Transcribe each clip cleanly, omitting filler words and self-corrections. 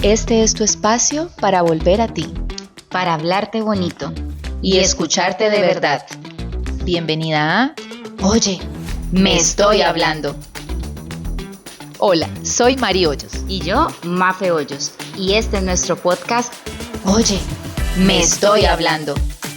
Este es tu espacio para volver a ti, para hablarte bonito y escucharte de verdad. Bienvenida a Oye, me estoy hablando. Hola, soy Mari Hoyos. Y yo, Mafe Hoyos. Y este es nuestro podcast, Oye, me estoy hablando.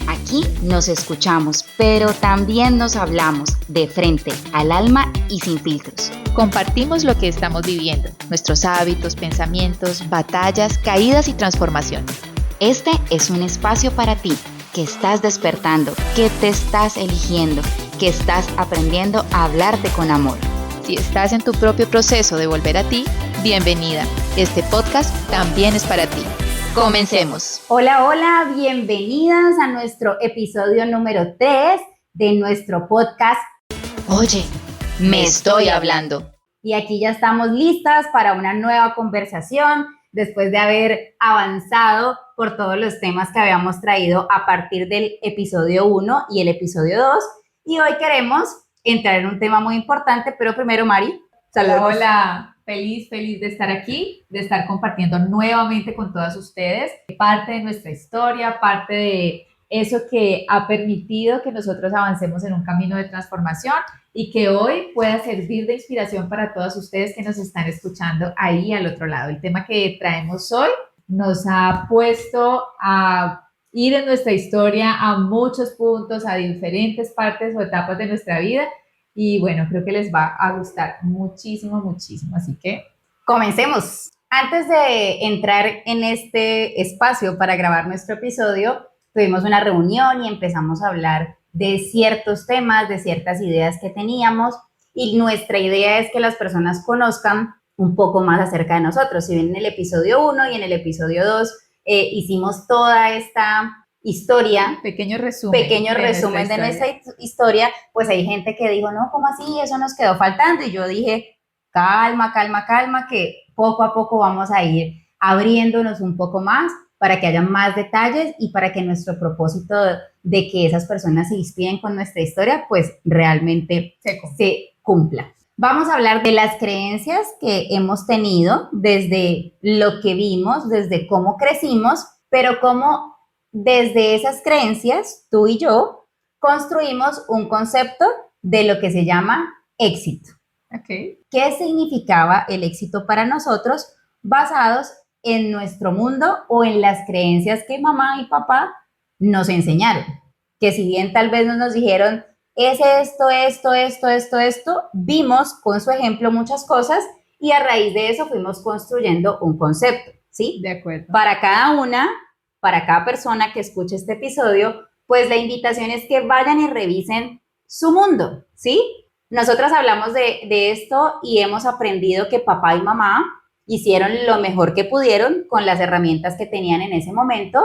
Aquí nos escuchamos, pero también nos hablamos de frente al alma y sin filtros. Compartimos lo que estamos viviendo, nuestros hábitos, pensamientos, batallas, caídas y transformaciones. Este es un espacio para ti, que estás despertando, que te estás eligiendo, que estás aprendiendo a hablarte con amor. Si estás en tu propio proceso de volver a ti, bienvenida. Este podcast también es para ti. Comencemos. Hola, hola, bienvenidas a nuestro episodio número 3 de nuestro podcast Oye, me estoy hablando. Y aquí ya estamos listas para una nueva conversación después de haber avanzado por todos los temas que habíamos traído a partir del episodio 1 y el episodio 2. Y hoy queremos entrar en un tema muy importante, pero primero, Mari, saludos. Hola. Feliz de estar aquí, de estar compartiendo nuevamente con todas ustedes parte de nuestra historia, parte de eso que ha permitido que nosotros avancemos en un camino de transformación y que hoy pueda servir de inspiración para todas ustedes que nos están escuchando ahí al otro lado. El tema que traemos hoy nos ha puesto a ir en nuestra historia a muchos puntos, a diferentes partes o etapas de nuestra vida. Y bueno, creo que les va a gustar muchísimo, muchísimo. Así que comencemos. Antes de entrar en este espacio para grabar nuestro episodio, tuvimos una reunión y empezamos a hablar de ciertos temas, de ciertas ideas que teníamos. Y nuestra idea es que las personas conozcan un poco más acerca de nosotros. Si bien en el episodio 1 y en el episodio 2 hicimos toda esta historia, pequeño resumen de nuestra historia, pues hay gente que dijo, no, ¿cómo así? Eso nos quedó faltando. Y yo dije, calma, que poco a poco vamos a ir abriéndonos un poco más para que haya más detalles y para que nuestro propósito de que esas personas se inspiren con nuestra historia, pues realmente se cumpla. Vamos a hablar de las creencias que hemos tenido desde lo que vimos, desde cómo crecimos, pero cómo desde esas creencias, tú y yo construimos un concepto de lo que se llama éxito. Okay. ¿Qué significaba el éxito para nosotros basados en nuestro mundo o en las creencias que mamá y papá nos enseñaron? Que si bien tal vez no nos dijeron, es esto, vimos con su ejemplo muchas cosas y a raíz de eso fuimos construyendo un concepto, ¿sí? De acuerdo. Para cada persona que escuche este episodio, pues la invitación es que vayan y revisen su mundo, ¿sí? Nosotras hablamos de esto y hemos aprendido que papá y mamá hicieron lo mejor que pudieron con las herramientas que tenían en ese momento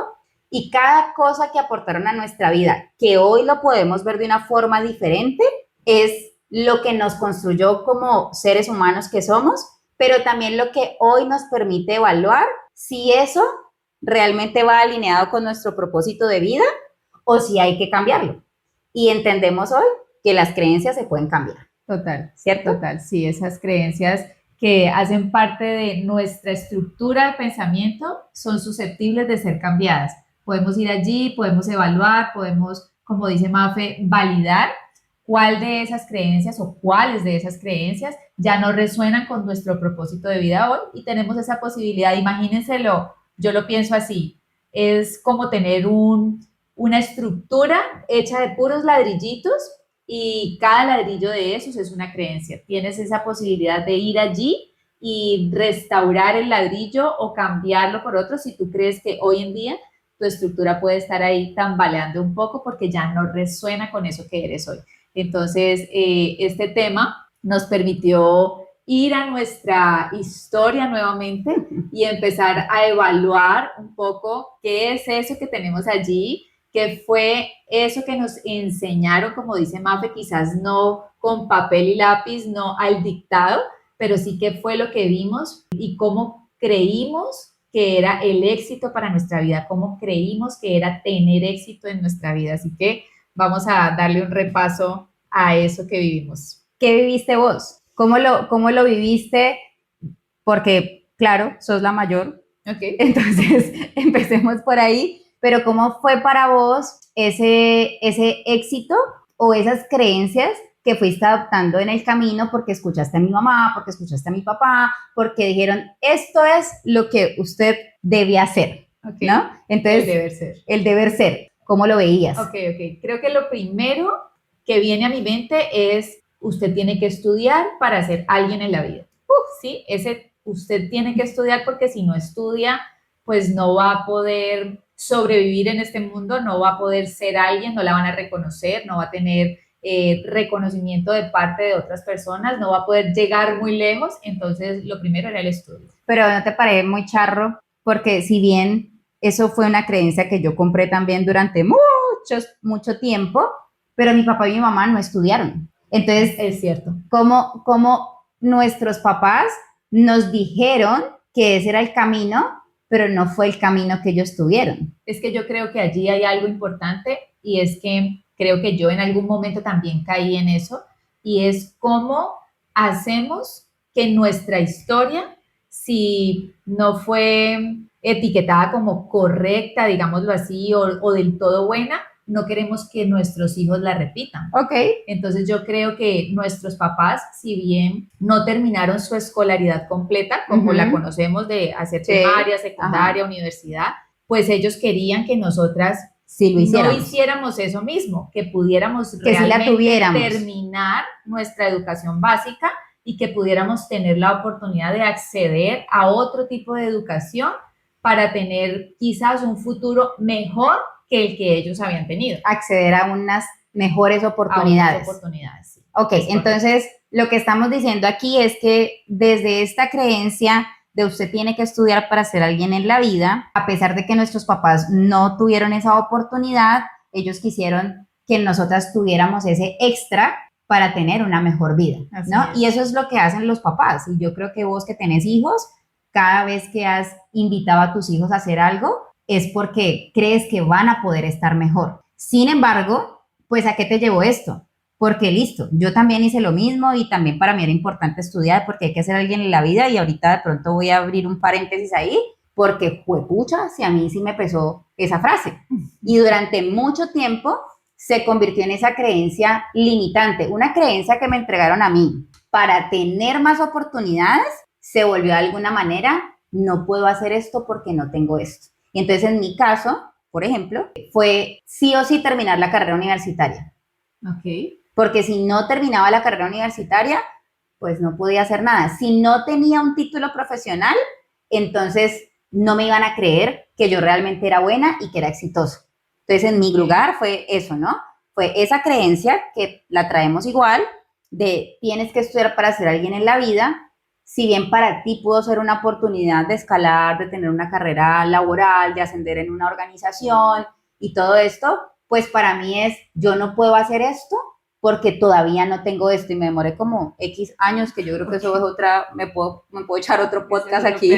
y cada cosa que aportaron a nuestra vida, que hoy lo podemos ver de una forma diferente, es lo que nos construyó como seres humanos que somos, pero también lo que hoy nos permite evaluar si eso realmente va alineado con nuestro propósito de vida o si hay que cambiarlo. Y entendemos hoy que las creencias se pueden cambiar. Total, ¿cierto? Total, sí, esas creencias que hacen parte de nuestra estructura de pensamiento son susceptibles de ser cambiadas. Podemos ir allí, podemos evaluar, podemos, como dice Mafe, validar cuál de esas creencias o cuáles de esas creencias ya no resuenan con nuestro propósito de vida hoy y tenemos esa posibilidad. Imagínenselo. Yo lo pienso así, es como tener una estructura hecha de puros ladrillitos y cada ladrillo de esos es una creencia. Tienes esa posibilidad de ir allí y restaurar el ladrillo o cambiarlo por otro si tú crees que hoy en día tu estructura puede estar ahí tambaleando un poco porque ya no resuena con eso que eres hoy. Entonces, este tema nos permitió ir a nuestra historia nuevamente y empezar a evaluar un poco qué es eso que tenemos allí, qué fue eso que nos enseñaron, como dice Mafe, quizás no con papel y lápiz, no al dictado, pero sí qué fue lo que vimos y cómo creímos que era el éxito para nuestra vida, cómo creímos que era tener éxito en nuestra vida. Así que vamos a darle un repaso a eso que vivimos. ¿Qué viviste vos? ¿Cómo lo viviste? Porque, claro, sos la mayor, Ok. Entonces, empecemos por ahí. Pero ¿cómo fue para vos ese éxito o esas creencias que fuiste adoptando en el camino porque escuchaste a mi mamá, porque escuchaste a mi papá, porque dijeron, esto es lo que usted debe hacer, Okay. ¿no? Entonces, El deber ser. El deber ser, ¿cómo lo veías? Ok. Creo que lo primero que viene a mi mente es, usted tiene que estudiar para ser alguien en la vida. ¿Sí? Usted tiene que estudiar porque si no estudia, pues no va a poder sobrevivir en este mundo, no va a poder ser alguien, no la van a reconocer, no va a tener reconocimiento de parte de otras personas, no va a poder llegar muy lejos. Entonces, lo primero era el estudio. Pero ¿no te parece muy charro? Porque si bien eso fue una creencia que yo compré también durante mucho tiempo, pero mi papá y mi mamá no estudiaron. Entonces, es cierto. Como nuestros papás nos dijeron que ese era el camino, pero no fue el camino que ellos tuvieron. Es que yo creo que allí hay algo importante y es que creo que yo en algún momento también caí en eso y es cómo hacemos que nuestra historia, si no fue etiquetada como correcta, digámoslo así, o del todo buena, no queremos que nuestros hijos la repitan. Ok. Entonces yo creo que nuestros papás, si bien no terminaron su escolaridad completa, como la conocemos de hacer primaria, secundaria, universidad, pues ellos querían que nosotras no hiciéramos eso mismo, que pudiéramos que realmente terminar nuestra educación básica y que pudiéramos tener la oportunidad de acceder a otro tipo de educación para tener quizás un futuro mejor que el que ellos habían tenido. Acceder a unas mejores oportunidades. A unas oportunidades, sí. Ok, entonces lo que estamos diciendo aquí es que desde esta creencia de usted tiene que estudiar para ser alguien en la vida, a pesar de que nuestros papás no tuvieron esa oportunidad, ellos quisieron que nosotras tuviéramos ese extra para tener una mejor vida, ¿no? Y eso es lo que hacen los papás. Y yo creo que vos que tenés hijos, cada vez que has invitado a tus hijos a hacer algo, es porque crees que van a poder estar mejor. Sin embargo, pues ¿a qué te llevó esto? Porque listo, yo también hice lo mismo y también para mí era importante estudiar porque hay que ser alguien en la vida y ahorita de pronto voy a abrir un paréntesis ahí porque juepucha, si a mí sí me pesó esa frase. Y durante mucho tiempo se convirtió en esa creencia limitante, una creencia que me entregaron a mí. Para tener más oportunidades, se volvió de alguna manera, no puedo hacer esto porque no tengo esto. Y entonces en mi caso, por ejemplo, fue sí o sí terminar la carrera universitaria. Ok. Porque si no terminaba la carrera universitaria, pues no podía hacer nada. Si no tenía un título profesional, entonces no me iban a creer que yo realmente era buena y que era exitoso. Entonces en mi lugar fue eso, ¿no? Fue esa creencia que la traemos igual, de tienes que estudiar para ser alguien en la vida. Si bien para ti pudo ser una oportunidad de escalar, de tener una carrera laboral, de ascender en una organización y todo esto, pues para mí es, yo no puedo hacer esto porque todavía no tengo esto y me demoré como X años, que yo creo que eso es otra, me puedo echar otro podcast aquí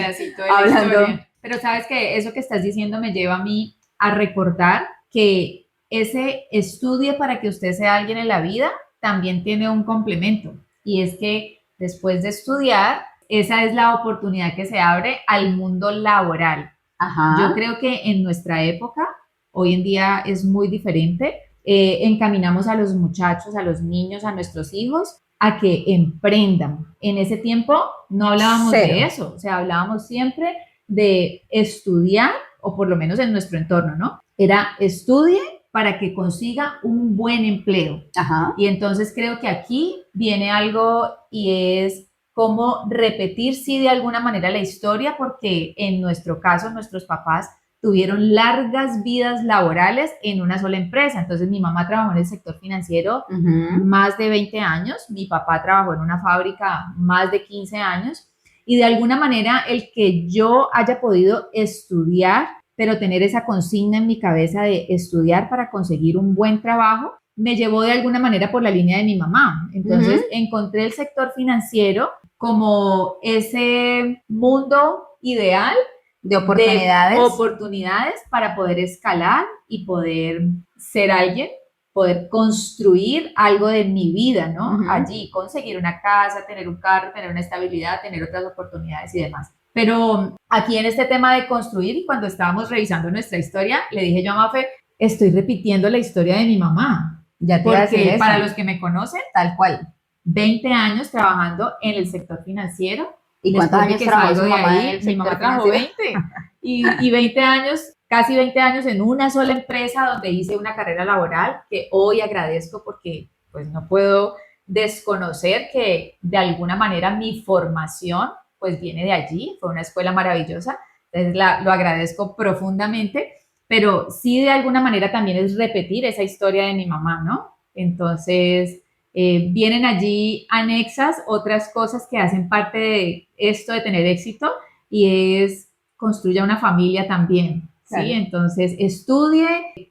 hablando. Pero sabes que eso que estás diciendo me lleva a mí a recordar que ese estudio para que usted sea alguien en la vida también tiene un complemento y es que después de estudiar, esa es la oportunidad que se abre al mundo laboral. Ajá. Yo creo que en nuestra época, hoy en día es muy diferente, encaminamos a los muchachos, a los niños, a nuestros hijos, a que emprendan. En ese tiempo no hablábamos de eso, o sea, hablábamos siempre de estudiar, o por lo menos en nuestro entorno, ¿no? Era estudie para que consiga un buen empleo. Ajá. Y entonces creo que aquí viene algo y es cómo repetir, sí, de alguna manera la historia, porque en nuestro caso, nuestros papás tuvieron largas vidas laborales en una sola empresa. Entonces mi mamá trabajó en el sector financiero más de 20 años, mi papá trabajó en una fábrica más de 15 años y de alguna manera el que yo haya podido estudiar, pero tener esa consigna en mi cabeza de estudiar para conseguir un buen trabajo, me llevó de alguna manera por la línea de mi mamá. Entonces encontré el sector financiero como ese mundo ideal de oportunidades para poder escalar y poder ser alguien, poder construir algo de mi vida, ¿no? Allí, conseguir una casa, tener un carro, tener una estabilidad, tener otras oportunidades y demás. Pero aquí en este tema de construir, cuando estábamos revisando nuestra historia, le dije yo a Mafe, estoy repitiendo la historia de mi mamá. Ya te iba a decir Porque eso. para los que me conocen, Tal cual. 20 años trabajando en el sector financiero. ¿Y cuántos Después de años que trabajó salgo su de mamá en ahí, el mi sector mamá trabajó financiero? 20 y 20 años, casi 20 años en una sola empresa donde hice una carrera laboral que hoy agradezco porque pues no puedo desconocer que de alguna manera mi formación pues viene de allí, fue una escuela maravillosa, entonces lo agradezco profundamente, pero sí de alguna manera también es repetir esa historia de mi mamá, ¿no? Entonces vienen allí anexas otras cosas que hacen parte de esto de tener éxito y es construya una familia también, ¿sí? Claro. Entonces estudie,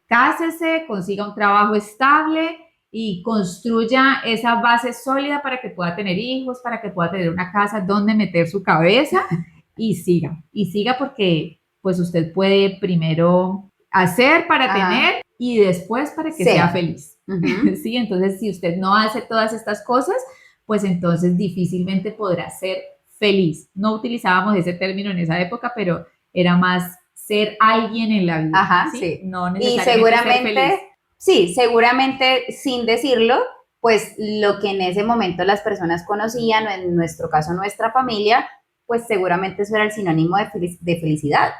cásese, consiga un trabajo estable y construya esa base sólida para que pueda tener hijos, para que pueda tener una casa donde meter su cabeza y siga porque pues usted puede primero hacer para tener y después para que sea feliz. ¿Sí? Entonces, si usted no hace todas estas cosas, pues entonces difícilmente podrá ser feliz. No utilizábamos ese término en esa época, pero era más ser alguien en la vida. Ajá, ¿sí? sí. No Y necesariamente ser feliz. seguramente sin decirlo, pues lo que en ese momento las personas conocían, o en nuestro caso nuestra familia, pues seguramente eso era el sinónimo de felicidad.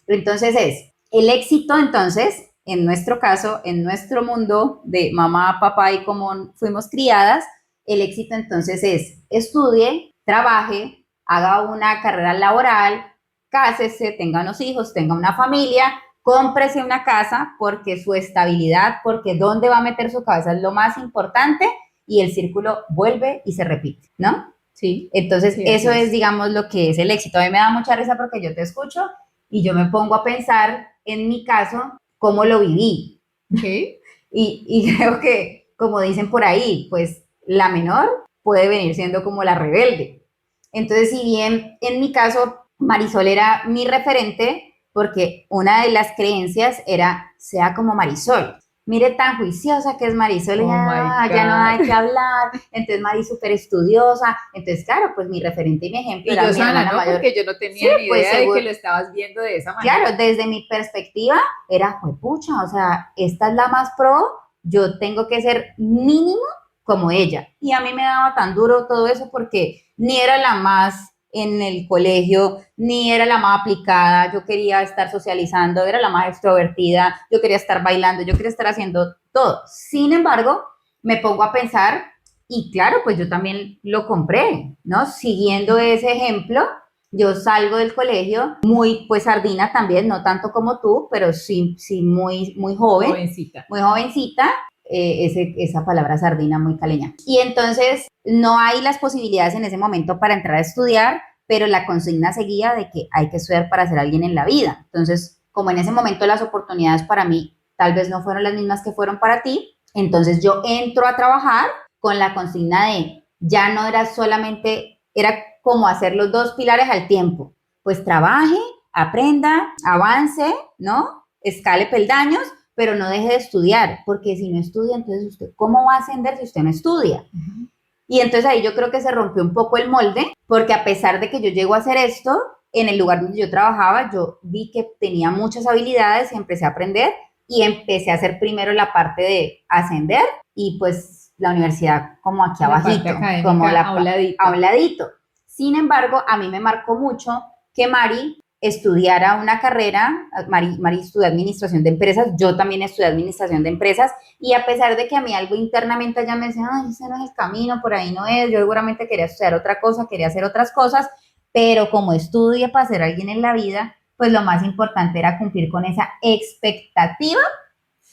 Entonces el éxito entonces, en nuestro caso, en nuestro mundo de mamá, papá y cómo fuimos criadas, el éxito entonces es estudie, trabaje, haga una carrera laboral, cásese, tenga unos hijos, tenga una familia, cómprese una casa porque su estabilidad, porque dónde va a meter su cabeza es lo más importante y el círculo vuelve y se repite, ¿no? Sí. Entonces, sí, eso es, digamos, lo que es el éxito. A mí me da mucha risa porque yo te escucho y yo me pongo a pensar, en mi caso, cómo lo viví. Okay. Y creo que, como dicen por ahí, pues la menor puede venir siendo como la rebelde. Entonces, si bien en mi caso Marisol era mi referente, porque una de las creencias era, sea como Marisol. Mire tan juiciosa que es Marisol, ya no hay que hablar, entonces Mari súper estudiosa, entonces claro, pues mi referente y mi ejemplo Y era yo, mi hermana ¿no? mayor. Porque yo no tenía ni pues, idea de que lo estabas viendo de esa manera. Claro, desde mi perspectiva era, pues pucha, o sea, esta es la más pro, yo tengo que ser mínimo como ella. Y a mí me daba tan duro todo eso porque ni era la más en el colegio, ni era la más aplicada, yo quería estar socializando, era la más extrovertida, yo quería estar bailando, yo quería estar haciendo todo. Sin embargo, me pongo a pensar, y claro, pues yo también lo compré, ¿no? Siguiendo ese ejemplo, yo salgo del colegio muy, pues sardina también, no tanto como tú, pero sí muy, muy joven. Jovencita. Muy jovencita, esa palabra sardina muy caleña. Y entonces no hay las posibilidades en ese momento para entrar a estudiar, pero la consigna seguía de que hay que estudiar para ser alguien en la vida. Entonces, como en ese momento las oportunidades para mí tal vez no fueron las mismas que fueron para ti, entonces yo entro a trabajar con la consigna de ya no era solamente, era como hacer los dos pilares al tiempo. Pues trabaje, aprenda, avance, ¿no? Escale peldaños, pero no deje de estudiar, porque si no estudia, entonces usted, ¿cómo va a ascender si usted no estudia? Uh-huh. Y entonces ahí yo creo que se rompió un poco el molde, porque a pesar de que yo llego a hacer esto, en el lugar donde yo trabajaba, yo vi que tenía muchas habilidades y empecé a aprender y empecé a hacer primero la parte de ascender y pues la universidad como aquí abajito, como a un ladito. Sin embargo, a mí me marcó mucho que Mari estudiara una carrera, Mari estudió administración de empresas, yo también estudié administración de empresas, y a pesar de que a mí algo internamente allá me decía, ay, ese no es el camino, por ahí no es, yo seguramente quería estudiar otra cosa, quería hacer otras cosas, pero como estudié para ser alguien en la vida, pues lo más importante era cumplir con esa expectativa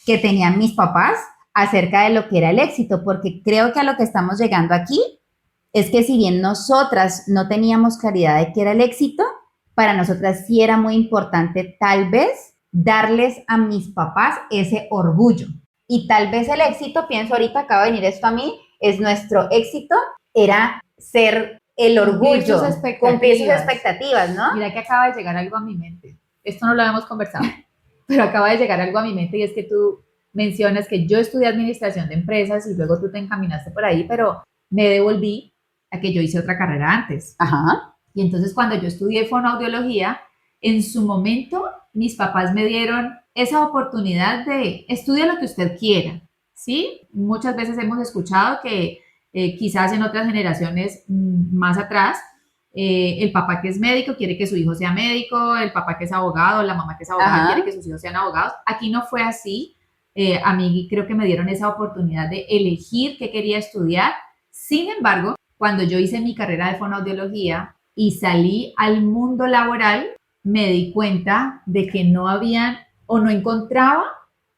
que tenían mis papás acerca de lo que era el éxito, porque creo que a lo que estamos llegando aquí es que si bien nosotras no teníamos claridad de qué era el éxito, para nosotras sí era muy importante tal vez darles a mis papás ese orgullo. Y tal vez el éxito, pienso ahorita, acaba de venir esto a mí, es nuestro éxito, era ser el orgullo, cumplir sus expectativas, ¿no? Mira que acaba de llegar algo a mi mente. Esto no lo habíamos conversado, pero acaba de llegar algo a mi mente y es que tú mencionas que yo estudié administración de empresas y luego tú te encaminaste por ahí, pero me devolví a que yo hice otra carrera antes. Ajá. Y entonces cuando yo estudié fonoaudiología, en su momento mis papás me dieron esa oportunidad de estudia lo que usted quiera, ¿sí? Muchas veces hemos escuchado que quizás en otras generaciones más atrás, el papá que es médico quiere que su hijo sea médico, el papá que es abogado, la mamá que es abogada quiere que sus hijos sean abogados. Aquí no fue así. A mí creo que me dieron esa oportunidad de elegir qué quería estudiar. Sin embargo, cuando yo hice mi carrera de fonoaudiología y salí al mundo laboral, me di cuenta de que no habían o no encontraba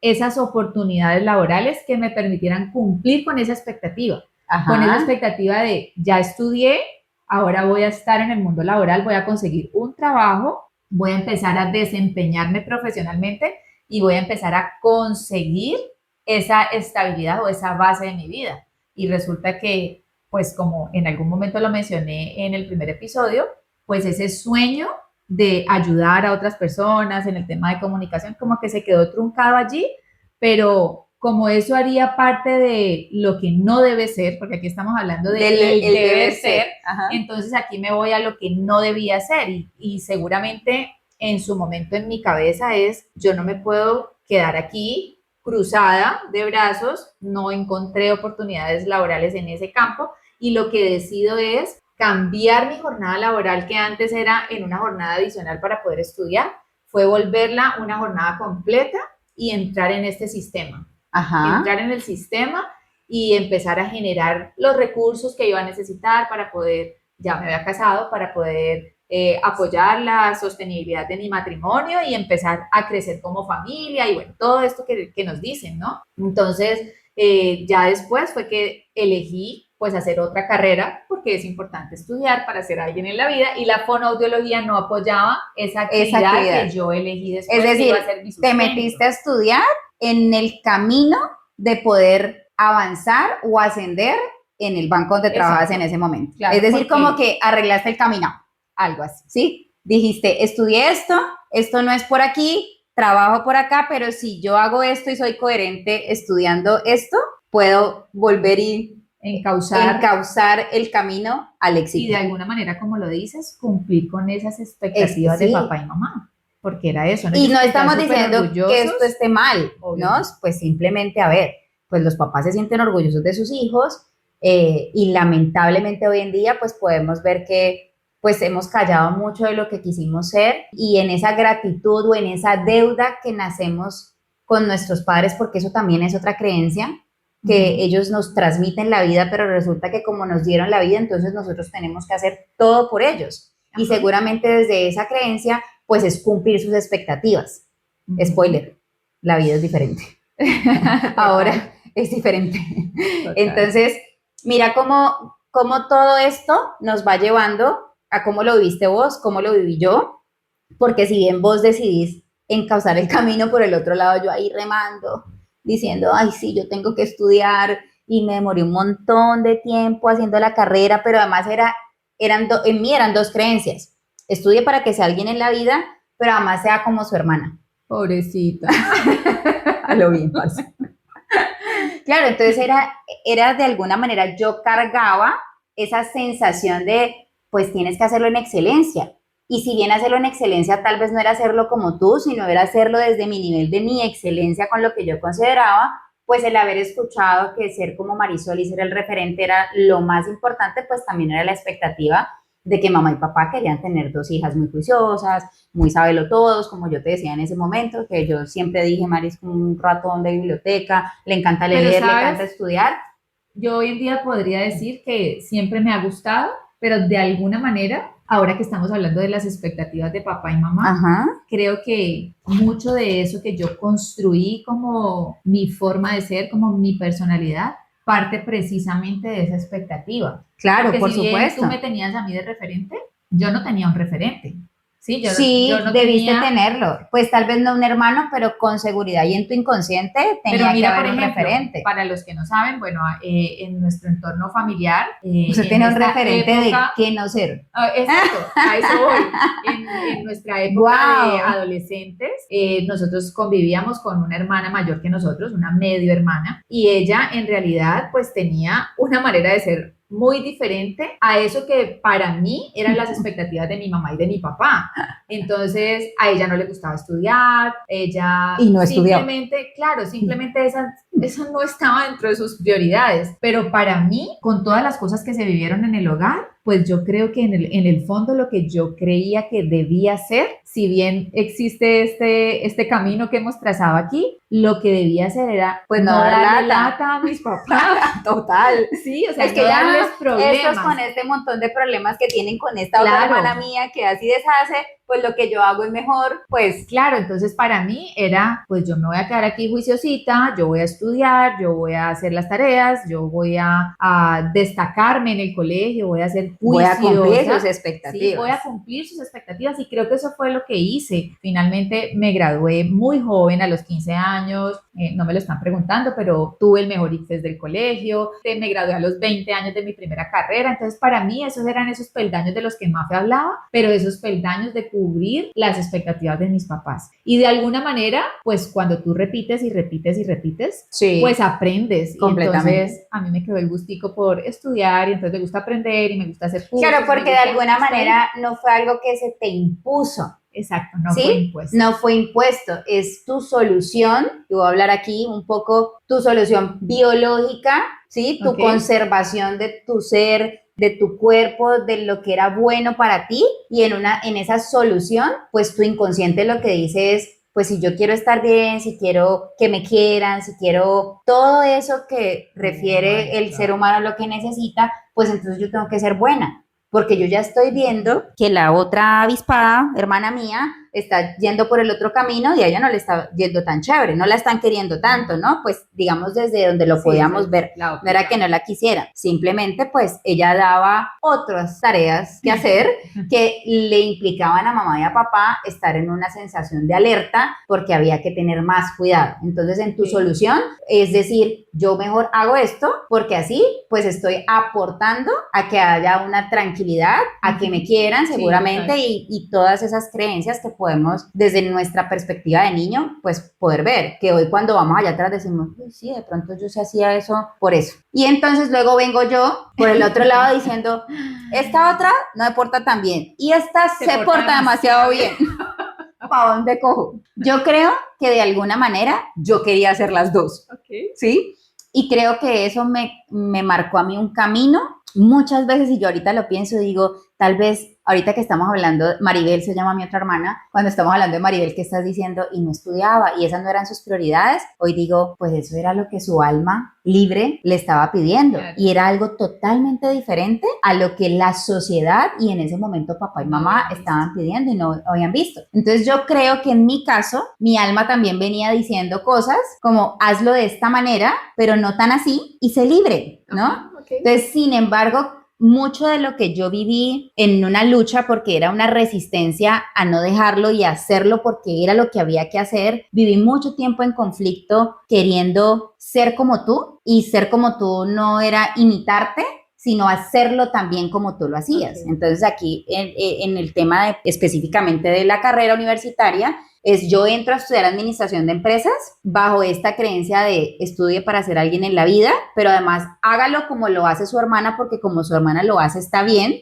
esas oportunidades laborales que me permitieran cumplir con esa expectativa. Con esa expectativa de ya estudié, ahora voy a estar en el mundo laboral, voy a conseguir un trabajo, voy a empezar a desempeñarme profesionalmente y voy a empezar a conseguir esa estabilidad o esa base de mi vida. Y resulta que, pues como en algún momento lo mencioné en el primer episodio, pues ese sueño de ayudar a otras personas en el tema de comunicación como que se quedó truncado allí, pero como eso haría parte de lo que no debe ser, porque aquí estamos hablando de el debe ser, entonces aquí me voy a lo que no debía ser y seguramente en su momento en mi cabeza es, yo no me puedo quedar aquí cruzada de brazos, no encontré oportunidades laborales en ese campo y lo que decido es cambiar mi jornada laboral, que antes era en una jornada adicional para poder estudiar, fue volverla una jornada completa y entrar en este sistema. Entrar en el sistema y empezar a generar los recursos que iba a necesitar para poder, ya me había casado, para poder apoyar la sostenibilidad de mi matrimonio y empezar a crecer como familia y bueno, todo esto que nos dicen, ¿no? Entonces, ya después fue que elegí pues hacer otra carrera porque es importante estudiar para ser alguien en la vida y la fonoaudiología no apoyaba esa actividad que yo elegí después. Es decir, iba a ser mi te metiste a estudiar en el camino de poder avanzar o ascender en el banco donde trabajas en ese momento. Claro, es decir, como que arreglaste el camino, algo así, ¿sí? Dijiste, estudié esto no es por aquí, trabajo por acá, pero si yo hago esto y soy coherente estudiando esto, puedo volver y encauzar el camino al éxito. Y de alguna manera, como lo dices, cumplir con esas expectativas de papá y mamá. Porque era eso. Y no estamos diciendo que esto esté mal, ¿no? Pues simplemente, a ver, pues los papás se sienten orgullosos de sus hijos y lamentablemente hoy en día pues podemos ver que pues hemos callado mucho de lo que quisimos ser y en esa gratitud o en esa deuda que nacemos con nuestros padres, porque eso también es otra creencia, que ellos nos transmiten la vida, pero resulta que como nos dieron la vida, entonces nosotros tenemos que hacer todo por ellos. Y seguramente desde esa creencia pues es cumplir sus expectativas. Spoiler, la vida es diferente. Ahora es diferente. Total. Entonces, mira cómo todo esto nos va llevando a cómo lo viviste vos, cómo lo viví yo, porque si bien vos decidís encauzar el camino por el otro lado, yo ahí remando, diciendo, ay, sí, yo tengo que estudiar, y me demoré un montón de tiempo haciendo la carrera, pero además en mí eran dos creencias. Estudie para que sea alguien en la vida, pero además sea como su hermana. Pobrecita. A lo bien pasa. Claro, entonces era de alguna manera, yo cargaba esa sensación de, pues tienes que hacerlo en excelencia. Y si bien hacerlo en excelencia tal vez no era hacerlo como tú, sino era hacerlo desde mi nivel de mi excelencia con lo que yo consideraba, pues el haber escuchado que ser como Marisol y ser el referente era lo más importante, pues también era la expectativa de que mamá y papá querían tener dos hijas muy juiciosas, muy sabelotodos, como yo te decía en ese momento, que yo siempre dije, Mari es como un ratón de biblioteca, le encanta leer, le encanta estudiar. Yo hoy en día podría decir que siempre me ha gustado, pero de alguna manera, ahora que estamos hablando de las expectativas de papá y mamá, creo que mucho de eso que yo construí como mi forma de ser, como mi personalidad, parte precisamente de esa expectativa. Claro, porque por si bien supuesto. Tú me tenías a mí de referente, yo no tenía un referente. Sí, yo no debiste tenerlo. Pues tal vez no un hermano, pero con seguridad y en tu inconsciente tenía que haber un referente. Para los que no saben, bueno, en nuestro entorno familiar... Usted tiene un referente época, de qué no ser. Exacto, a eso voy. En nuestra época de adolescentes, nosotros convivíamos con una hermana mayor que nosotros, una medio hermana, y ella en realidad pues tenía una manera de ser muy diferente a eso que para mí eran las expectativas de mi mamá y de mi papá. Entonces, a ella no le gustaba estudiar, ella Y no estudió. simplemente, claro, simplemente esa no estaba dentro de sus prioridades. Pero para mí, con todas las cosas que se vivieron en el hogar, pues yo creo que en el fondo lo que yo creía que debía ser, si bien existe este camino que hemos trazado aquí, lo que debía hacer era Pues no no dar darle lata. lata a mis papás. Total. Sí, o sea, Es que no ya darles problemas. estos con este montón de problemas que tienen con esta otra Claro. hermana mía que así deshace, pues lo que yo hago es mejor, pues Claro, entonces para mí era, pues yo me voy a quedar aquí juiciosita, yo voy a estudiar, yo voy a hacer las tareas, yo voy a destacarme en el colegio, voy a ser voy a cumplir juiciosa. sus expectativas. Sí, voy a cumplir sus expectativas y creo que eso fue lo que hice. Finalmente me gradué muy joven, a los 15 años, no me lo están preguntando, pero tuve el mejor ICFES del colegio, me gradué a los 20 años de mi primera carrera, entonces para mí esos eran esos peldaños de los que Mafe hablaba, pero esos peldaños de cubrir las expectativas de mis papás. Y de alguna manera, pues cuando tú repites y repites y repites, Sí. pues aprendes. Completamente. Y entonces a mí me quedó el gustico por estudiar y entonces me gusta aprender y me gusta hacer cursos. Claro, porque me de gusta alguna estar ahí. manera no fue algo que se te impuso. Exacto, no ¿Sí? fue impuesto. No fue impuesto, es tu solución, y voy a hablar aquí un poco, tu solución biológica, ¿sí? Tu Ok. conservación de tu ser, de tu cuerpo, de lo que era bueno para ti, y en esa solución, pues tu inconsciente lo que dice es, pues si yo quiero estar bien, si quiero que me quieran, si quiero todo eso que refiere el ser humano a lo que necesita, pues entonces yo tengo que ser buena. Porque yo ya estoy viendo que la otra avispada, hermana mía, está yendo por el otro camino y a ella no le está yendo tan chévere, no la están queriendo tanto, ¿no? Pues digamos desde donde lo podíamos ver, no era que no la quisieran, simplemente pues ella daba otras tareas que hacer que le implicaban a mamá y a papá estar en una sensación de alerta porque había que tener más cuidado. Entonces en tu solución es decir, yo mejor hago esto porque así pues estoy aportando a que haya una tranquilidad, a que me quieran seguramente y todas esas creencias que podemos desde nuestra perspectiva de niño pues poder ver, que hoy cuando vamos allá atrás decimos, uy, sí, de pronto yo se hacía eso por eso. Y entonces luego vengo yo por el otro lado diciendo, esta otra no me porta tan bien y esta se porta demasiado bien. ¿Para dónde cojo? Yo creo que de alguna manera yo quería hacer las dos, ¿sí? Y creo que eso me marcó a mí un camino muchas veces, y yo ahorita lo pienso, digo, tal vez ahorita que estamos hablando, Maribel se llama mi otra hermana, cuando estamos hablando de Maribel que estás diciendo y no estudiaba y esas no eran sus prioridades, hoy digo, pues eso era lo que su alma libre le estaba pidiendo y era algo totalmente diferente a lo que la sociedad y en ese momento papá y mamá estaban pidiendo y no habían visto. Entonces yo creo que en mi caso, mi alma también venía diciendo cosas como hazlo de esta manera, pero no tan así y sé libre, ¿no? Entonces, sin embargo, mucho de lo que yo viví en una lucha porque era una resistencia a no dejarlo y hacerlo porque era lo que había que hacer, viví mucho tiempo en conflicto queriendo ser como tú y ser como tú no era imitarte, sino hacerlo también como tú lo hacías. Entonces aquí en el tema específicamente de la carrera universitaria, yo entro a estudiar administración de empresas bajo esta creencia de estudie para ser alguien en la vida, pero además hágalo como lo hace su hermana, porque como su hermana lo hace está bien,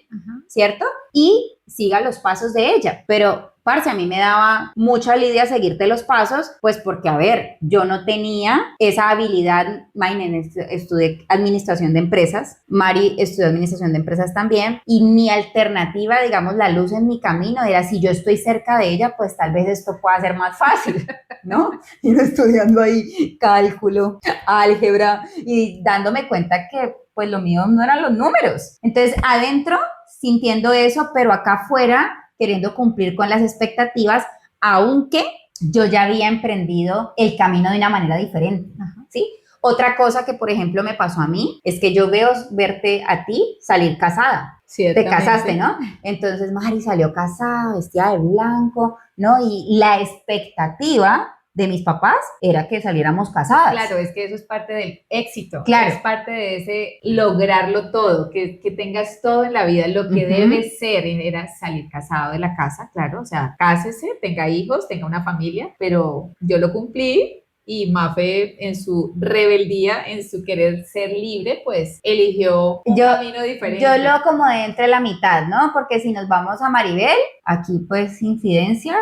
¿cierto? Y siga los pasos de ella, pero parce, a mí me daba mucha lidia seguirte los pasos, pues porque, a ver, yo no tenía esa habilidad. Imagínense, estudié administración de empresas, Mari estudió administración de empresas también, y mi alternativa, digamos, la luz en mi camino era, si yo estoy cerca de ella, pues tal vez esto pueda ser más fácil, ¿no? Y estudiando ahí cálculo, álgebra, y dándome cuenta que, pues, lo mío no eran los números. Entonces, adentro, sintiendo eso, pero acá afuera, queriendo cumplir con las expectativas, aunque yo ya había emprendido el camino de una manera diferente, ¿sí? Otra cosa que, por ejemplo, me pasó a mí, es que yo veo verte a ti salir casada. Te casaste, ¿no? Entonces, Mari salió casada, vestida de blanco, ¿no? Y la expectativa de mis papás era que saliéramos casadas. Claro, es que eso es parte del éxito. Claro. Es parte de ese lograrlo todo, que tengas todo en la vida, lo que debe ser, era salir casado de la casa, claro, o sea, cásese, tenga hijos, tenga una familia, pero yo lo cumplí y Mafe en su rebeldía, en su querer ser libre, pues eligió un camino diferente. Yo lo acomodé entre la mitad, ¿no? Porque si nos vamos a Maribel, aquí pues infidencia,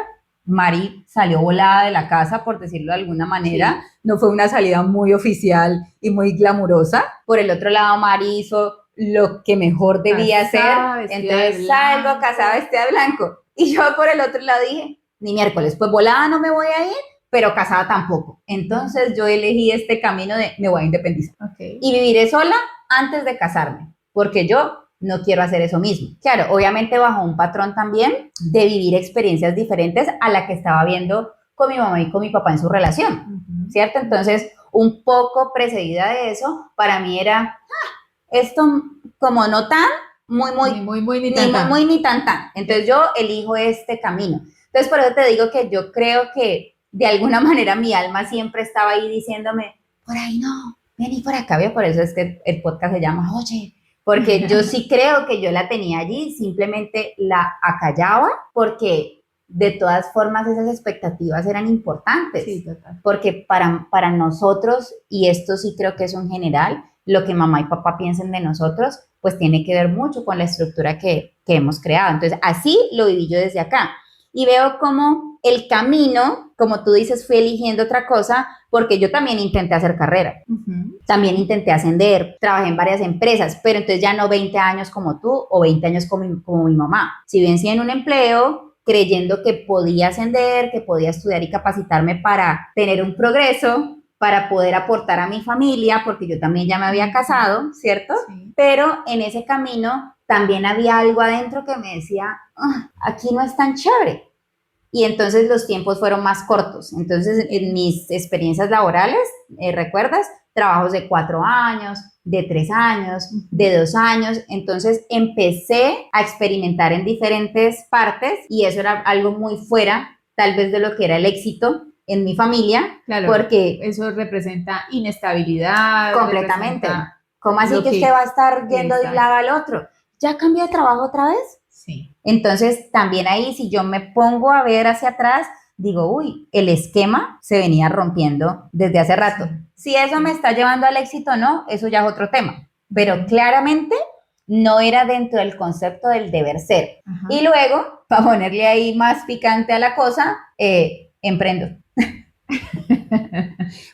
Mari salió volada de la casa, por decirlo de alguna manera. Sí. No fue una salida muy oficial y muy glamurosa. Por el otro lado, Mari hizo lo que mejor debía hacer. Entonces salgo casada, vestida de blanco. Y yo por el otro lado dije, ni miércoles, pues volada no me voy a ir, pero casada tampoco. Entonces yo elegí este camino de me voy a independizar. Okay. Y viviré sola antes de casarme, porque yo no quiero hacer eso mismo. Claro, obviamente bajo un patrón también de vivir experiencias diferentes a la que estaba viendo con mi mamá y con mi papá en su relación, ¿cierto? Entonces, un poco precedida de eso, para mí era, esto como no tan, ni tan. Entonces, yo elijo este camino. Entonces, por eso te digo que yo creo que de alguna manera mi alma siempre estaba ahí diciéndome, por ahí no, vení por acá, por eso es que el podcast se llama, oye, porque yo sí creo que yo la tenía allí, simplemente la acallaba porque de todas formas esas expectativas eran importantes. Sí, total. Porque para nosotros, y esto sí creo que es un general, lo que mamá y papá piensen de nosotros, pues tiene que ver mucho con la estructura que hemos creado. Entonces, así lo viví yo desde acá. Y veo como el camino, como tú dices, fui eligiendo otra cosa, porque yo también intenté hacer carrera, también intenté ascender, trabajé en varias empresas, pero entonces ya no 20 años como tú o 20 años como mi mamá. Si bien sí en un empleo, creyendo que podía ascender, que podía estudiar y capacitarme para tener un progreso, para poder aportar a mi familia, porque yo también ya me había casado, ¿cierto? Sí. Pero en ese camino también había algo adentro que me decía, aquí no es tan chévere. Y entonces los tiempos fueron más cortos. Entonces, en mis experiencias laborales, ¿recuerdas? Trabajos de 4 años, de 3 años, de 2 años. Entonces, empecé a experimentar en diferentes partes y eso era algo muy fuera, tal vez, de lo que era el éxito en mi familia. Claro, porque eso representa inestabilidad. Completamente. ¿Cómo así que usted va a estar yendo de un lado al otro? ¿Ya cambió de trabajo otra vez? Sí. Entonces, también ahí, si yo me pongo a ver hacia atrás, digo, uy, el esquema se venía rompiendo desde hace rato. Sí. Si eso me está llevando al éxito o no, eso ya es otro tema. Pero claramente no era dentro del concepto del deber ser. Ajá. Y luego, para ponerle ahí más picante a la cosa, emprendo.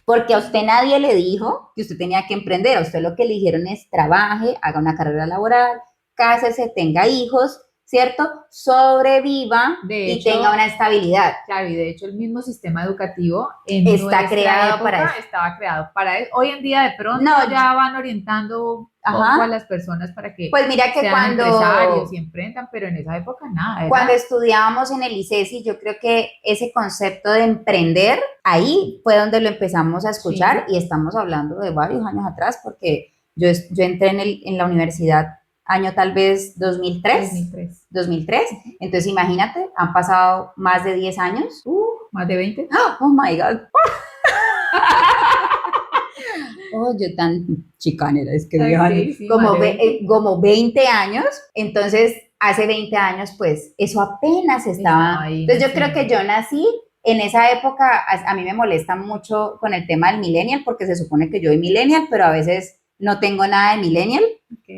Porque a usted nadie le dijo que usted tenía que emprender. A usted lo que le dijeron es trabaje, haga una carrera laboral, cásese, tenga hijos, ¿cierto? Sobreviva y tenga una estabilidad. Claro, y de hecho el mismo sistema educativo está creado para eso. Estaba creado para eso. Hoy en día de pronto ya van orientando un poco a las personas para que pues mira que sean empresarios y emprendan, pero en esa época nada. ¿Verdad? Cuando estudiábamos en el ICESI, yo creo que ese concepto de emprender, ahí fue donde lo empezamos a escuchar, sí. Y estamos hablando de varios años atrás, porque yo entré en la universidad año tal vez 2003. 2003. Entonces, imagínate, han pasado más de 10 años. Más de 20. Oh, my God. Oh, yo tan chicanera, es que sí, como 20 años. Entonces, hace 20 años, pues, eso apenas estaba. Entonces, yo creo que yo nací en esa época. A mí me molesta mucho con el tema del millennial, porque se supone que yo soy millennial, pero a veces no tengo nada de millennial,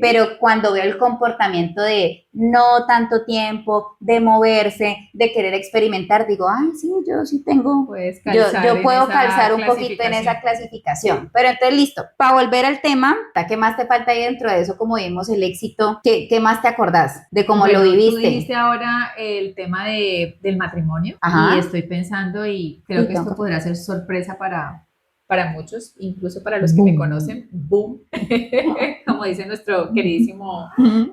pero cuando veo el comportamiento de no tanto tiempo, de moverse, de querer experimentar, digo, ay, sí, yo sí tengo, yo puedo calzar un poquito en esa clasificación. Pero entonces, listo, para volver al tema, ¿qué más te falta ahí dentro de eso? Como vimos el éxito, ¿qué más te acordás de cómo lo viviste? Tú dijiste ahora el tema del matrimonio. Ajá. Y estoy pensando y creo que esto podrá ser sorpresa para muchos, incluso para los que me conocen, boom, como dice nuestro queridísimo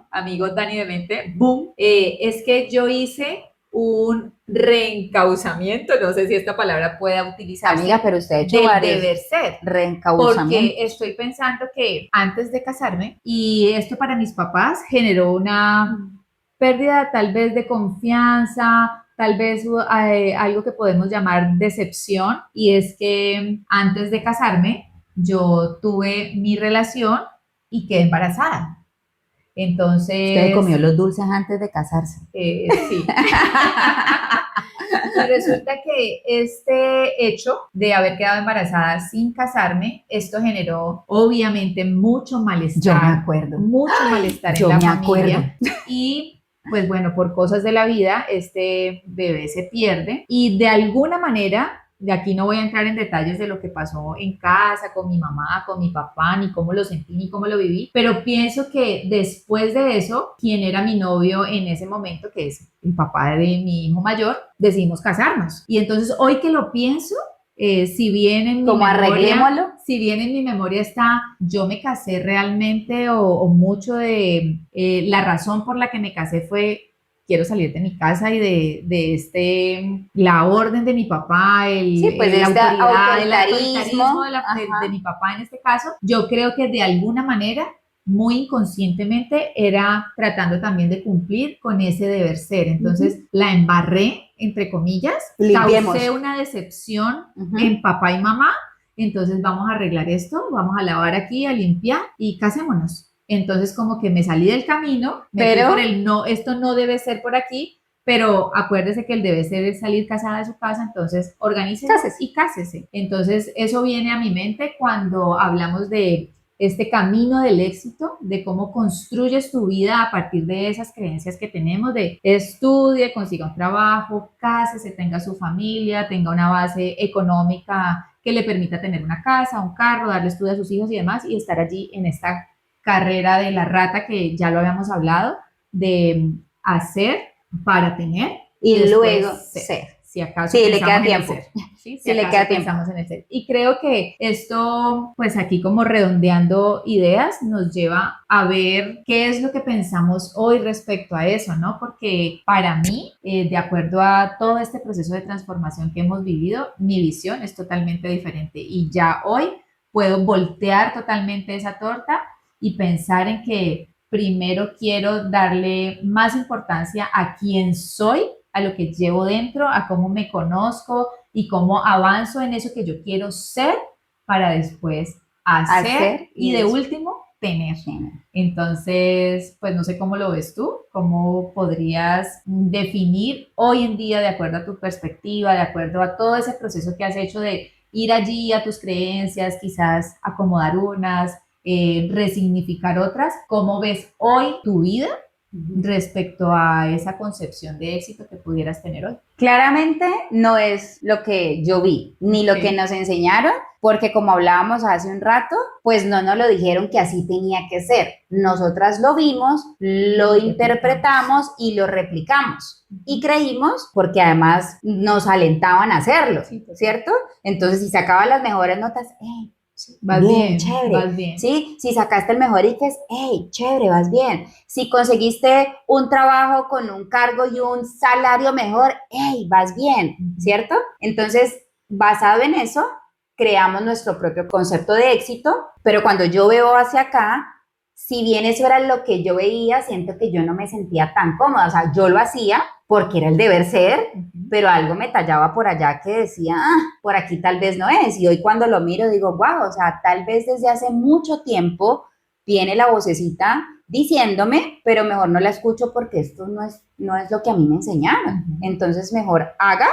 amigo Dani Demente, boom, es que yo hice un reencauzamiento, no sé si esta palabra pueda utilizarse. Amiga, pero usted ha hecho varios. Deber ser. Reencauzamiento. Porque estoy pensando que antes de casarme, y esto para mis papás generó una pérdida tal vez de confianza, tal vez algo que podemos llamar decepción, y es que antes de casarme yo tuve mi relación y quedé embarazada. Entonces... ¿Usted comió los dulces antes de casarse? Sí. Y resulta que este hecho de haber quedado embarazada sin casarme, esto generó obviamente mucho malestar. Yo me acuerdo. Mucho malestar Yo en la me familia. acuerdo. Y pues bueno, por cosas de la vida, este bebé se pierde y de alguna manera, de aquí no voy a entrar en detalles de lo que pasó en casa, con mi mamá, con mi papá, ni cómo lo sentí, ni cómo lo viví, pero pienso que después de eso, quien era mi novio en ese momento, que es el papá de mi hijo mayor, decidimos casarnos. Y entonces hoy que lo pienso, si bien en mi Como memoria, arreglémoslo. si bien en mi memoria está, yo me casé realmente o mucho de la razón por la que me casé fue quiero salir de mi casa y de la orden de mi papá, Sí, pues la este autoridad, el autoritarismo autoritarismo de mi papá en este caso, yo creo que de alguna manera muy inconscientemente era tratando también de cumplir con ese deber ser. Entonces la embarré, entre comillas, Limpiemos. causé una decepción en papá y mamá. Entonces vamos a arreglar esto, vamos a lavar aquí, a limpiar y casémonos. Entonces como que me salí del camino, me fui por el no, esto no debe ser por aquí, pero acuérdese que el debe ser es salir casada de su casa, entonces organícese y cásese. Entonces eso viene a mi mente cuando hablamos de este camino del éxito, de cómo construyes tu vida a partir de esas creencias que tenemos, de estudie, consiga un trabajo, cásese, tenga su familia, tenga una base económica que le permita tener una casa, un carro, darle estudio a sus hijos y demás, y estar allí en esta carrera de la rata que ya lo habíamos hablado, de hacer para tener y luego ser. Si acaso sí, le queda tiempo. ¿Sí? Si le queda tiempo. En el ser. Y creo que esto, pues aquí como redondeando ideas, nos lleva a ver qué es lo que pensamos hoy respecto a eso, ¿no? Porque para mí, de acuerdo a todo este proceso de transformación que hemos vivido, mi visión es totalmente diferente y ya hoy puedo voltear totalmente esa torta y pensar en que primero quiero darle más importancia a quién soy, a lo que llevo dentro, a cómo me conozco y cómo avanzo en eso que yo quiero ser para después hacer y de último tener. Entonces, pues no sé cómo lo ves tú, cómo podrías definir hoy en día de acuerdo a tu perspectiva, de acuerdo a todo ese proceso que has hecho de ir allí a tus creencias, quizás acomodar unas, resignificar otras. ¿Cómo ves hoy tu vida respecto a esa concepción de éxito que pudieras tener hoy? Claramente no es lo que yo vi, ni lo que nos enseñaron, porque como hablábamos hace un rato, pues no nos lo dijeron que así tenía que ser. Nosotras lo vimos, lo interpretamos y lo replicamos. Y creímos, porque además nos alentaban a hacerlo, ¿cierto? Entonces, si sacaban las mejores notas, ¡hey! Vas bien, chévere. Vas bien. ¿Sí? Si sacaste el mejor IFES, hey, chévere, vas bien. Si conseguiste un trabajo con un cargo y un salario mejor, hey, vas bien, ¿cierto? Entonces, basado en eso, creamos nuestro propio concepto de éxito, pero cuando yo veo hacia acá, si bien eso era lo que yo veía, siento que yo no me sentía tan cómoda, o sea, yo lo hacía porque era el deber ser, pero algo me tallaba por allá que decía, por aquí tal vez no es, y hoy cuando lo miro digo, wow, o sea, tal vez desde hace mucho tiempo viene la vocecita diciéndome, pero mejor no la escucho porque esto no es lo que a mí me enseñaron, entonces mejor haga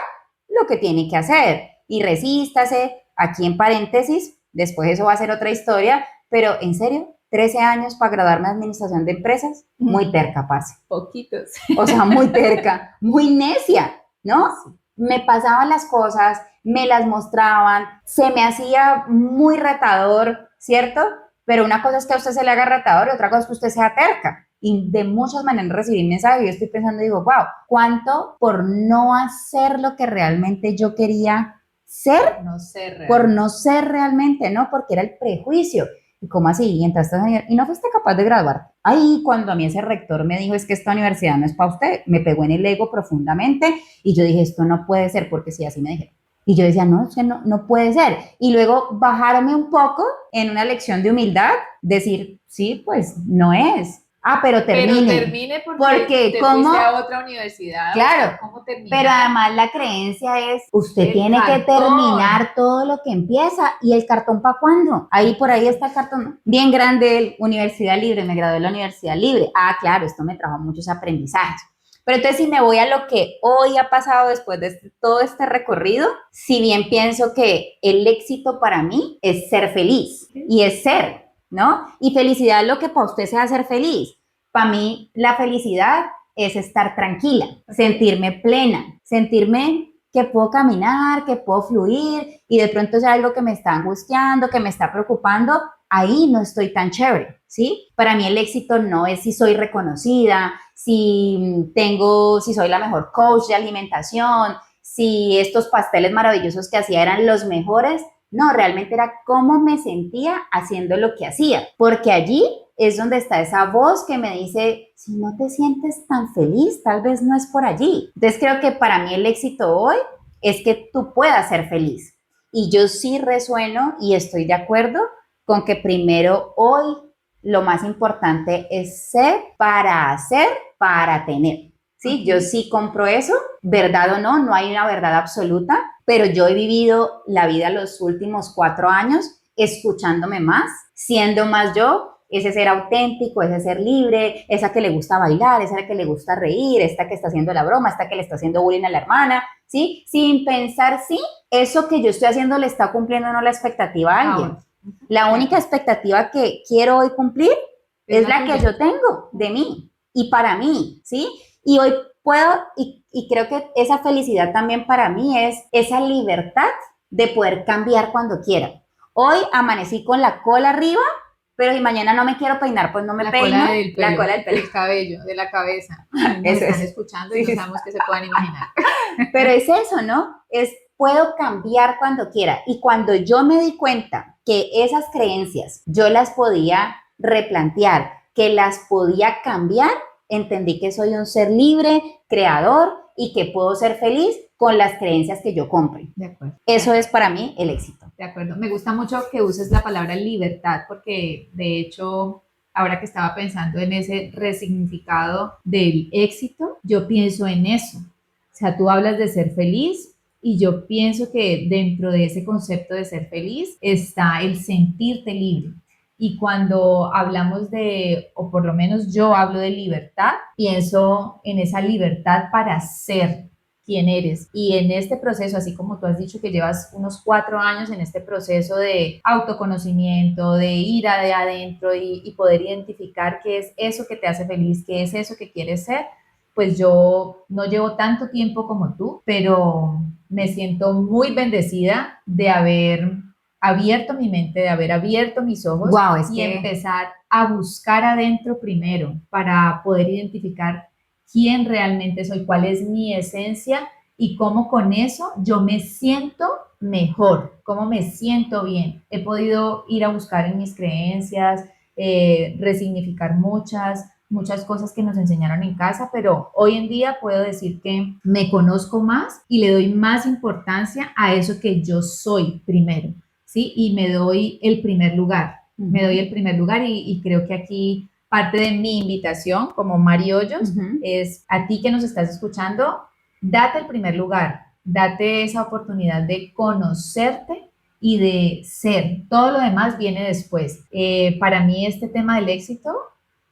lo que tiene que hacer, y resístase, aquí en paréntesis, después eso va a ser otra historia, pero en serio, 13 años para graduarme de administración de empresas, muy terca, parce. Poquitos. O sea, muy terca, muy necia, ¿no? Me pasaban las cosas, me las mostraban, se me hacía muy retador, ¿cierto? Pero una cosa es que a usted se le haga retador y otra cosa es que usted sea terca. Y de muchas maneras recibí mensajes y yo estoy pensando y digo, wow, ¿cuánto por no hacer lo que realmente yo quería ser? Por no ser realmente, ¿no? Porque era el prejuicio. ¿Y cómo así? Y entraste y no fuiste capaz de graduarte. Ahí cuando a mí ese rector me dijo, es que esta universidad no es para usted, me pegó en el ego profundamente y yo dije, esto no puede ser, porque sí, así me dijeron. Y yo decía, no, es que no puede ser. Y luego bajarme un poco en una lección de humildad, decir, sí, pues no es. Pero termine. Pero termine porque te fuiste a otra universidad. Claro, o sea, ¿cómo terminar? Pero además la creencia es, usted tiene que terminar todo lo que empieza. ¿Y el cartón para cuándo? Ahí por ahí está el cartón. Bien grande, Universidad Libre, me gradué de la Universidad Libre. Claro, esto me trajo muchos aprendizajes. Pero entonces si me voy a lo que hoy ha pasado después de todo este recorrido, si bien pienso que el éxito para mí es ser feliz y es ser, ¿no? Y felicidad es lo que para usted sea ser feliz. Para mí la felicidad es estar tranquila, sentirme plena, sentirme que puedo caminar, que puedo fluir y de pronto si hay algo que me está angustiando, que me está preocupando, ahí no estoy tan chévere, ¿sí? Para mí el éxito no es si soy reconocida, si soy la mejor coach de alimentación, si estos pasteles maravillosos que hacía eran los mejores. No, realmente era cómo me sentía haciendo lo que hacía, porque allí es donde está esa voz que me dice, si no te sientes tan feliz, tal vez no es por allí. Entonces creo que para mí el éxito hoy es que tú puedas ser feliz. Y yo sí resueno y estoy de acuerdo con que primero hoy lo más importante es ser para hacer, para tener. ¿Sí? Yo sí compro eso, verdad o no, no hay una verdad absoluta, pero yo he vivido la vida los últimos 4 años escuchándome más, siendo más yo, ese ser auténtico, ese ser libre, esa que le gusta bailar, esa que le gusta reír, esta que está haciendo la broma, esta que le está haciendo bullying a la hermana, ¿sí? Sin pensar si eso que yo estoy haciendo le está cumpliendo o no la expectativa a alguien. La única expectativa que quiero hoy cumplir es la que yo tengo de mí y para mí, ¿sí? Y hoy puedo, y creo que esa felicidad también para mí es esa libertad de poder cambiar cuando quiera. Hoy amanecí con la cola arriba, pero si mañana no me quiero peinar, pues no me peino. La cola del pelo. Del cabello, de la cabeza. Nos están escuchando y no sabemos que se puedan imaginar. Pero es eso, ¿no? Puedo cambiar cuando quiera. Y cuando yo me di cuenta que esas creencias yo las podía replantear, que las podía cambiar, entendí que soy un ser libre, creador y que puedo ser feliz con las creencias que yo compre. De acuerdo. Eso es para mí el éxito. De acuerdo. Me gusta mucho que uses la palabra libertad porque de hecho, ahora que estaba pensando en ese resignificado del éxito, yo pienso en eso. O sea, tú hablas de ser feliz y yo pienso que dentro de ese concepto de ser feliz está el sentirte libre. Y cuando hablamos de, o por lo menos yo hablo de libertad, pienso en esa libertad para ser quien eres. Y en este proceso, así como tú has dicho que llevas unos 4 años en este proceso de autoconocimiento, de ir de adentro y poder identificar qué es eso que te hace feliz, qué es eso que quieres ser, pues yo no llevo tanto tiempo como tú, pero me siento muy bendecida de haber abierto mi mente, de haber abierto mis ojos empezar a buscar adentro primero para poder identificar quién realmente soy, cuál es mi esencia y cómo con eso yo me siento mejor, cómo me siento bien. He podido ir a buscar en mis creencias, resignificar muchas cosas que nos enseñaron en casa, pero hoy en día puedo decir que me conozco más y le doy más importancia a eso que yo soy primero. ¿Sí? Y me doy el primer lugar, y creo que aquí parte de mi invitación como Mari Hoyos es a ti que nos estás escuchando, date el primer lugar, date esa oportunidad de conocerte y de ser, todo lo demás viene después. Para mí este tema del éxito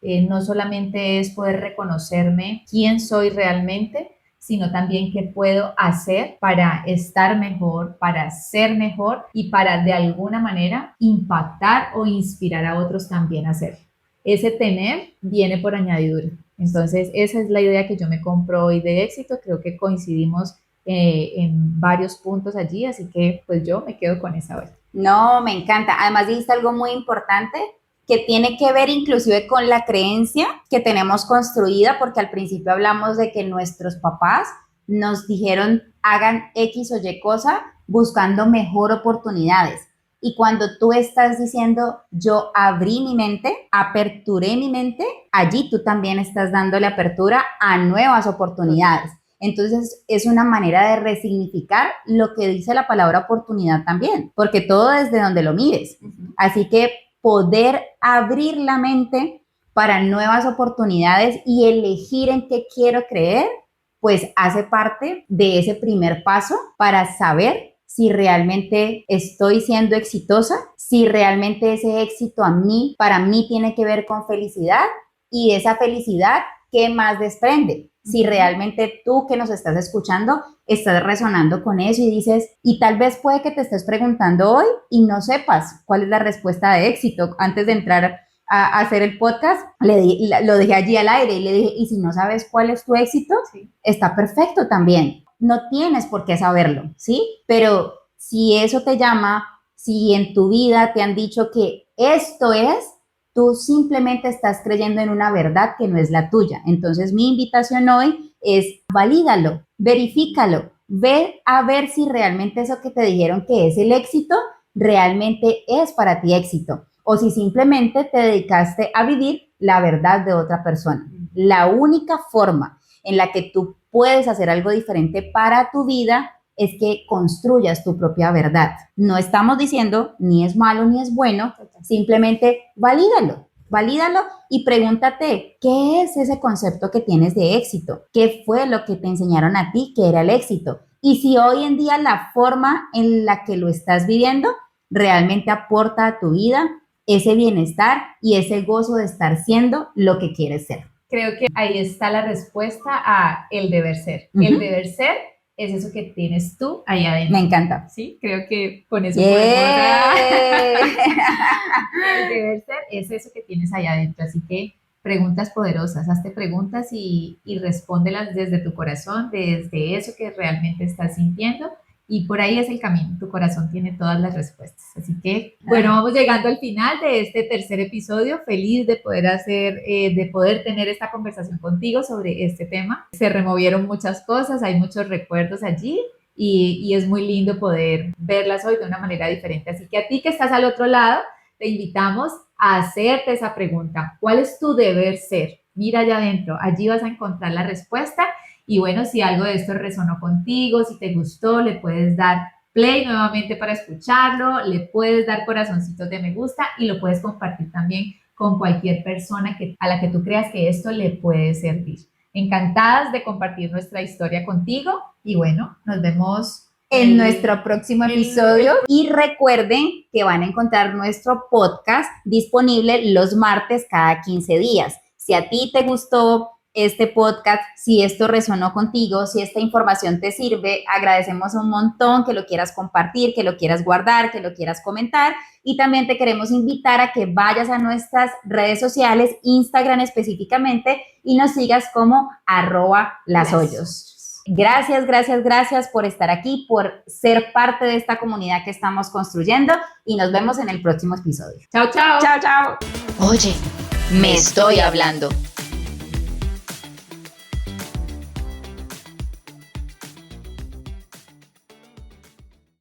no solamente es poder reconocerme quién soy realmente, sino también qué puedo hacer para estar mejor, para ser mejor y para de alguna manera impactar o inspirar a otros también a hacerlo. Ese tener viene por añadidura. Entonces, esa es la idea que yo me compro hoy de éxito. Creo que coincidimos en varios puntos allí, así que pues yo me quedo con esa hoy. No, me encanta. Además dijiste algo muy importante que tiene que ver inclusive con la creencia que tenemos construida, porque al principio hablamos de que nuestros papás nos dijeron hagan X o Y cosa buscando mejor oportunidades. Y cuando tú estás diciendo yo abrí mi mente, aperturé mi mente, allí tú también estás dándole apertura a nuevas oportunidades. Entonces es una manera de resignificar lo que dice la palabra oportunidad también, porque todo desde donde lo mires. Así que poder abrir la mente para nuevas oportunidades y elegir en qué quiero creer, pues hace parte de ese primer paso para saber si realmente estoy siendo exitosa, si realmente ese éxito para mí tiene que ver con felicidad y esa felicidad, ¿qué más desprende? si realmente tú que nos estás escuchando estás resonando con eso y dices, y tal vez puede que te estés preguntando hoy y no sepas cuál es la respuesta de éxito. Antes de entrar a hacer el podcast, lo dejé allí al aire y le dije, y si no sabes cuál es tu éxito, Sí. está perfecto también. No tienes por qué saberlo, ¿sí? Pero si eso te llama, si en tu vida te han dicho que esto es, tú simplemente estás creyendo en una verdad que no es la tuya. Entonces, mi invitación hoy es valídalo, verifícalo, ve a ver si realmente eso que te dijeron que es el éxito, realmente es para ti éxito. O si simplemente te dedicaste a vivir la verdad de otra persona. La única forma en la que tú puedes hacer algo diferente para tu vida es que construyas tu propia verdad. No estamos diciendo ni es malo ni es bueno, simplemente valídalo y pregúntate, ¿qué es ese concepto que tienes de éxito? ¿Qué fue lo que te enseñaron a ti que era el éxito? Y si hoy en día la forma en la que lo estás viviendo realmente aporta a tu vida ese bienestar y ese gozo de estar siendo lo que quieres ser. Creo que ahí está la respuesta a el deber ser. El deber ser es eso que tienes tú ahí adentro. Me encanta. Sí, creo que con eso Yeah. podemos... El deber ser es eso que tienes ahí adentro. Así que preguntas poderosas, hazte preguntas y respóndelas desde tu corazón, desde eso que realmente estás sintiendo. Y por ahí es el camino, tu corazón tiene todas las respuestas. Así que, bueno, vamos llegando al final de este tercer episodio. Feliz de poder tener esta conversación contigo sobre este tema. Se removieron muchas cosas, hay muchos recuerdos allí y es muy lindo poder verlas hoy de una manera diferente. Así que a ti que estás al otro lado, te invitamos a hacerte esa pregunta. ¿Cuál es tu deber ser? Mira allá adentro, allí vas a encontrar la respuesta. Y bueno, si algo de esto resonó contigo, si te gustó, le puedes dar play nuevamente para escucharlo, le puedes dar corazoncitos de me gusta y lo puedes compartir también con cualquier persona a la que tú creas que esto le puede servir. Encantadas de compartir nuestra historia contigo y bueno, nos vemos en nuestro próximo episodio. Y recuerden que van a encontrar nuestro podcast disponible los martes cada 15 días. Si a ti te gustó este podcast, si esto resonó contigo, si esta información te sirve, agradecemos un montón que lo quieras compartir, que lo quieras guardar, que lo quieras comentar y también te queremos invitar a que vayas a nuestras redes sociales, Instagram específicamente y nos sigas como @lashoyos. Gracias por estar aquí, por ser parte de esta comunidad que estamos construyendo y nos vemos en el próximo episodio. Chao, chao. Chao, chao. Oye, me estoy hablando.